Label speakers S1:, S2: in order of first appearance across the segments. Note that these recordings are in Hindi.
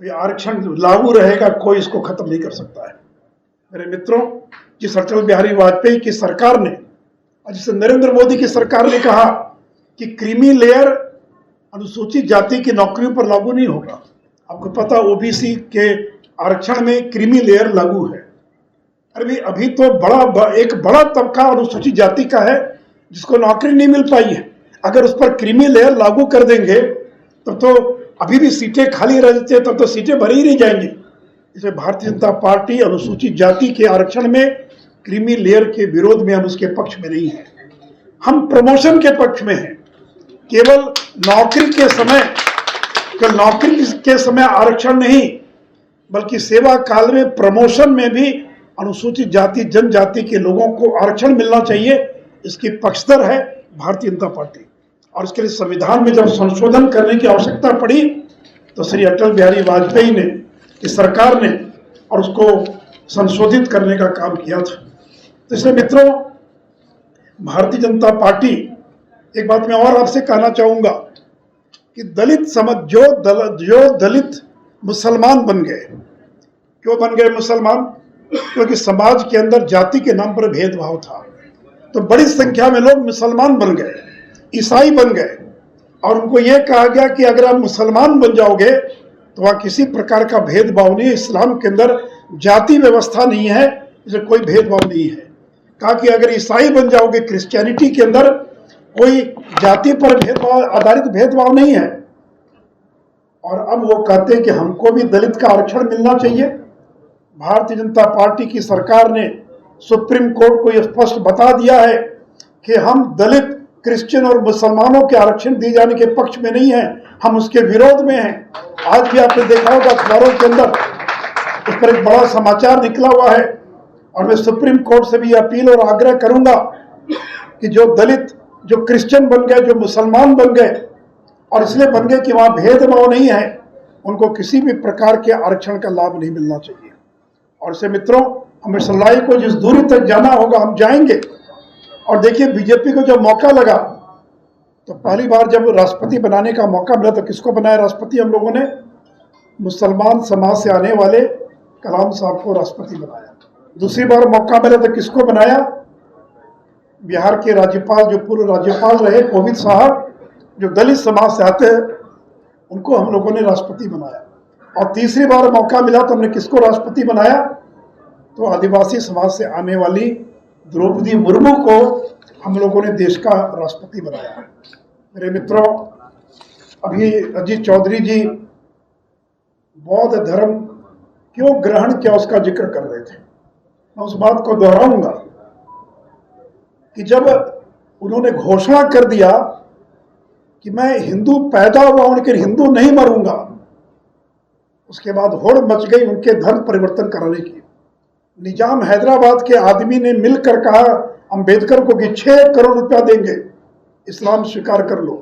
S1: तो ये आरक्षण लागू रहेगा, कोई इसको खत्म नहीं कर सकता है। मेरे मित्रों, जिस अटल बिहारी वाजपेयी की सरकार ने और जिस नरेंद्र मोदी की सरकार ने कहा कि क्रीमी लेयर अनुसूचित जाति की नौकरियों पर लागू नहीं होगा, आपको पता ओबीसी के आरक्षण में क्रीमी लेयर लागू है। अभी तो एक बड़ा तबका अनुसूचित जाति का है जिसको नौकरी नहीं मिल पाई है। अगर उस पर क्रीमी लेयर लागू कर देंगे तब तो अभी भी सीटें खाली रह जाती है, तब तो सीटें भरी ही नहीं जाएंगी। इसलिए भारतीय जनता पार्टी अनुसूचित जाति के आरक्षण में क्रीमी लेयर के विरोध में, हम उसके पक्ष में नहीं है, हम प्रमोशन के पक्ष में हैं। केवल नौकरी के समय आरक्षण नहीं, बल्कि सेवा काल में प्रमोशन में भी अनुसूचित जाति जनजाति के लोगों को आरक्षण मिलना चाहिए, इसकी पक्षधर है भारतीय जनता पार्टी। और इसके लिए संविधान में जब संशोधन करने की आवश्यकता पड़ी तो श्री अटल बिहारी वाजपेयी ने, इस सरकार ने, और उसको संशोधित करने का काम किया था। तो इसलिए मित्रों, भारतीय जनता पार्टी, एक बात मैं और आपसे कहना चाहूंगा कि जो दलित मुसलमान बन गए। क्यों बन गए मुसलमान? क्योंकि समाज के अंदर जाति के नाम पर भेदभाव था, तो बड़ी संख्या में लोग मुसलमान बन गए, ईसाई बन गए, और उनको यह कहा गया कि अगर आप मुसलमान बन जाओगे तो वहाँ किसी प्रकार का भेदभाव नहीं है, इस्लाम के अंदर जाति व्यवस्था नहीं है, इसलिए कोई भेदभाव नहीं है। कहा कि अगर ईसाई बन जाओगे, क्रिश्चियनिटी के अंदर कोई जाति पर भेदभाव आधारित भेदभाव नहीं है। और अब वो कहते हैं कि हमको भी दलित का आरक्षण मिलना चाहिए। भारतीय जनता पार्टी की सरकार ने सुप्रीम कोर्ट को यह स्पष्ट बता दिया है कि हम दलित, क्रिश्चियन और मुसलमानों के आरक्षण दिए जाने के पक्ष में नहीं है, हम उसके विरोध में हैं। आज भी आपने देखा होगा अखबारों के अंदर इस पर एक बड़ा समाचार निकला हुआ है। और मैं सुप्रीम कोर्ट से भी अपील और आग्रह करूंगा कि जो दलित, जो क्रिश्चियन बन गए, जो मुसलमान बन गए, और इसलिए बन गए कि वहां भेदभाव नहीं है, उनको किसी भी प्रकार के आरक्षण का लाभ नहीं मिलना चाहिए। और इससे मित्रों, हमें सलाई को जिस दूरी तक जाना होगा हम जाएंगे। और देखिए, बीजेपी को जब मौका लगा तो पहली बार जब राष्ट्रपति बनाने का मौका मिला तो किसको बनाया राष्ट्रपति? हम लोगों ने मुसलमान समाज से आने वाले कलाम साहब को राष्ट्रपति बनाया। दूसरी बार मौका मिला तो किसको बनाया? बिहार के राज्यपाल, जो पूर्व राज्यपाल रहे कोविंद साहब, जो दलित समाज से आते हैं, उनको हम लोगों ने राष्ट्रपति बनाया। और तीसरी बार मौका मिला तो हमने किसको राष्ट्रपति बनाया? तो आदिवासी समाज से आने वाली द्रौपदी मुर्मू को हम लोगों ने देश का राष्ट्रपति बनाया। मेरे मित्रों, अभी अजीत चौधरी जी बौद्ध धर्म क्यों ग्रहण किया उसका जिक्र कर रहे थे। मैं उस बात को दोहराऊंगा कि जब उन्होंने घोषणा कर दिया कि मैं हिंदू पैदा हुआ हूं लेकिन हिंदू नहीं मरूंगा, उसके बाद होड़ मच गई उनके धर्म परिवर्तन कराने की। निजाम हैदराबाद के आदमी ने मिलकर कहा अंबेडकर को कि 6 करोड़ रुपया देंगे, इस्लाम स्वीकार कर लो।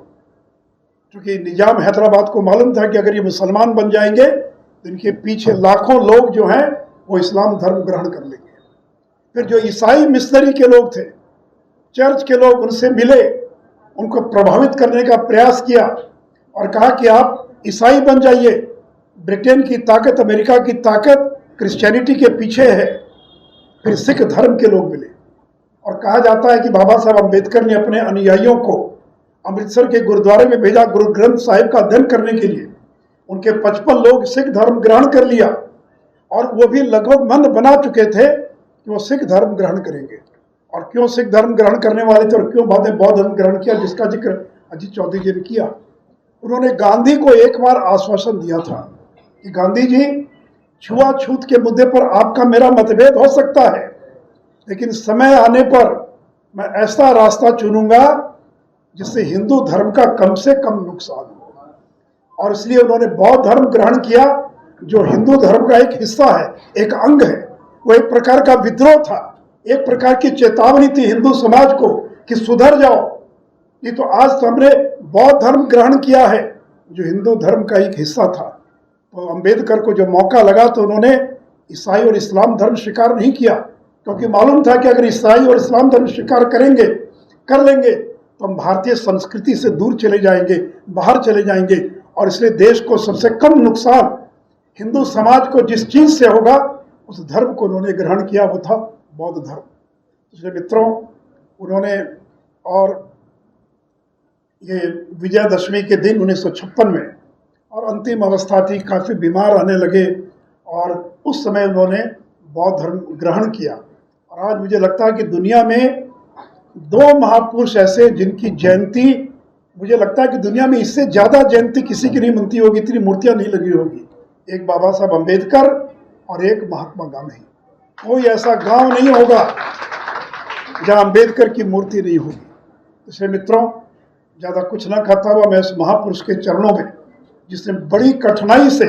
S1: क्योंकि निजाम हैदराबाद को मालूम था कि अगर ये मुसलमान बन जाएंगे तो इनके पीछे लाखों लोग जो हैं वो इस्लाम धर्म ग्रहण कर लेंगे। फिर जो ईसाई मिशनरी के लोग थे, चर्च के लोग, उनसे मिले, उनको प्रभावित करने का प्रयास किया और कहा कि आप ईसाई बन जाइए। ब्रिटेन की ताकत, अमेरिका की ताकत क्रिश्चियनिटी के पीछे है। फिर सिख धर्म के लोग मिले और कहा जाता है कि बाबा साहब अम्बेडकर ने अपने अनुयायियों को अमृतसर के गुरुद्वारे में भेजा गुरु ग्रंथ साहिब का अध्ययन करने के लिए। उनके 55 लोग सिख धर्म ग्रहण कर लिया और वो भी लगभग मन बना चुके थे कि वो सिख धर्म ग्रहण करेंगे। और क्यों सिख धर्म ग्रहण करने वाले थे और क्यों बाद में बौद्ध धर्म ग्रहण किया, जिसका जिक्र अजीत चौधरी जी ने किया। उन्होंने गांधी को एक बार आश्वासन दिया था कि गांधी जी, छुआछूत के मुद्दे पर आपका मेरा मतभेद हो सकता है, लेकिन समय आने पर मैं ऐसा रास्ता चुनूंगा जिससे हिंदू धर्म का कम से कम नुकसान हो। और इसलिए उन्होंने बौद्ध धर्म ग्रहण किया, जो हिंदू धर्म का एक हिस्सा है, एक अंग है। वो एक प्रकार का विद्रोह था, एक प्रकार की चेतावनी थी हिंदू समाज को कि सुधर जाओ। नहीं तो आज तो हमने बौद्ध धर्म ग्रहण किया है जो हिंदू धर्म का एक हिस्सा था। तो अंबेडकर को जो मौका लगा तो उन्होंने ईसाई और इस्लाम धर्म स्वीकार नहीं किया, क्योंकि मालूम था कि अगर ईसाई और इस्लाम धर्म स्वीकार कर लेंगे तो हम भारतीय संस्कृति से दूर चले जाएंगे, बाहर चले जाएंगे। और इसलिए देश को सबसे कम नुकसान हिंदू समाज को जिस चीज से होगा उस धर्म को उन्होंने ग्रहण किया, वो था बौद्ध धर्म। इसलिए मित्रों, उन्होंने और ये विजयदशमी के दिन 1956 में, और अंतिम अवस्था थी, काफ़ी बीमार आने लगे, और उस समय उन्होंने बौद्ध धर्म ग्रहण किया। और आज मुझे लगता है कि दुनिया में दो महापुरुष ऐसे जिनकी जयंती, मुझे लगता है कि दुनिया में इससे ज़्यादा जयंती किसी की नहीं बनती होगी, इतनी मूर्तियाँ नहीं लगी होगी। एक बाबा साहब अम्बेडकर और एक महात्मा गांधी। कोई ऐसा गांव नहीं होगा जहां अम्बेडकर की मूर्ति नहीं होगी। इसलिए मित्रों, ज़्यादा कुछ ना कहता हुआ मैं इस महापुरुष के चरणों में, जिसने बड़ी कठिनाई से